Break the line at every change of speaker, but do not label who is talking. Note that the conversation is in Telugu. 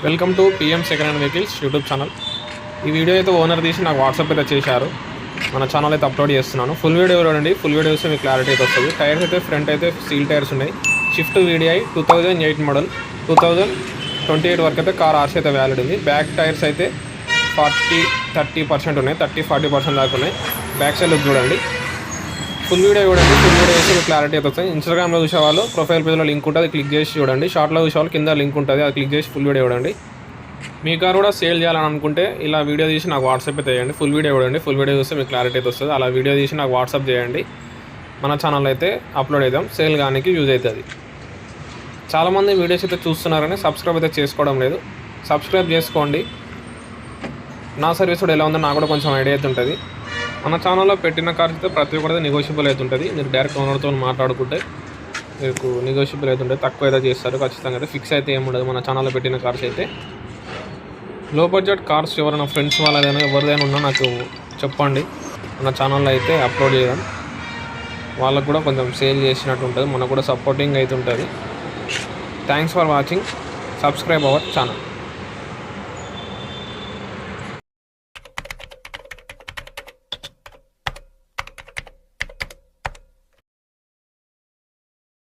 Welcome to PM second hand vehicles YouTube channel. ఈ వీడియో అయితే ఓనర్ తీసి నాకు వాట్సాప్ అయితే చేశారు. మన ఛానల్ అయితే అప్లోడ్ చేస్తున్నాను. ఫుల్ వీడియో చూడండి. ఫుల్ వీడియో చూస్తే మీకు క్లారిటీ అయితే వస్తుంది. టైర్స్ అయితే ఫ్రంట్ అయితే స్టీల్ టైర్స్ ఉన్నాయి. షిఫ్ట్ వీడిఐ 2008 మోడల్ 2028 వరకు అయితే కార్ ఆర్సీ అయితే వ్యాలిడ్ ఉంది. బ్యాక్ టైర్స్ అయితే 30% ఉన్నాయి. 30-40% దాకా ఉన్నాయి. బ్యాక్ సైడ్ లుక్ చూడండి. ఫుల్ వీడియో చూడండి. ఫుల్ వీడియో చేస్తే మీకు క్లారిటీ అయితే వస్తుంది. ఇన్స్టాగ్రామ్లో చూసేవాళ్ళు ప్రొఫైల్ పేజ్లో లింక్ ఉంటుంది, క్లిక్ చేసి చూడండి. షార్ట్లో చూసేవాళ్ళు కింద లింక్ ఉంటుంది, అది క్లిక్ చేసి ఫుల్ వీడియో చూడండి. మీ కార్ కూడా సేల్ చేయాలని అనుకుంటే ఇలా వీడియో తీసి నాకు వాట్సాప్ అయితే చేయండి. ఫుల్ వీడియో చూడండి. ఫుల్ వీడియో చూస్తే మీకు క్లారిటీ అయితే వస్తుంది. అలా వీడియో తీసి నాకు వాట్సాప్ చేయండి. మన ఛానల్ అయితే అప్లోడ్ చేద్దాం. సేల్ కానీ యూజ్ అవుతుంది. చాలామంది వీడియోస్ అయితే చూస్తున్నారని సబ్స్క్రైబ్ అయితే చేసుకోవడం లేదు. సబ్స్క్రైబ్ చేసుకోండి. నా సర్వీస్ కూడా ఎలా ఉందో నాకు కూడా కొంచెం ఐడియా అయితే ఉంటుంది. మన ఛానల్లో పెట్టిన కార్స్ అయితే ప్రతి ఒక్కటి నెగోషియబుల్ అవుతుంటుంది. మీరు డైరెక్ట్ ఓనర్తో మాట్లాడుకుంటే మీకు నెగోషియబుల్ అవుతుంటుంది. తక్కువ అయితే చేస్తారు ఖచ్చితంగా. అయితే ఫిక్స్ అయితే ఏముండదు. మన ఛానల్లో పెట్టిన కార్స్ అయితే లో బడ్జెట్ కార్స్ ఎవరైనా ఫ్రెండ్స్ వాళ్ళదైనా ఎవరిదైనా ఉన్నా నాకు చెప్పండి. మన ఛానల్లో అయితే అప్లోడ్ చేయడం వాళ్ళకు కూడా కొంచెం సేల్ చేసినట్టు ఉంటుంది. మనకు కూడా సపోర్టింగ్ అయితే ఉంటుంది. Thanks for watching. Subscribe our channel.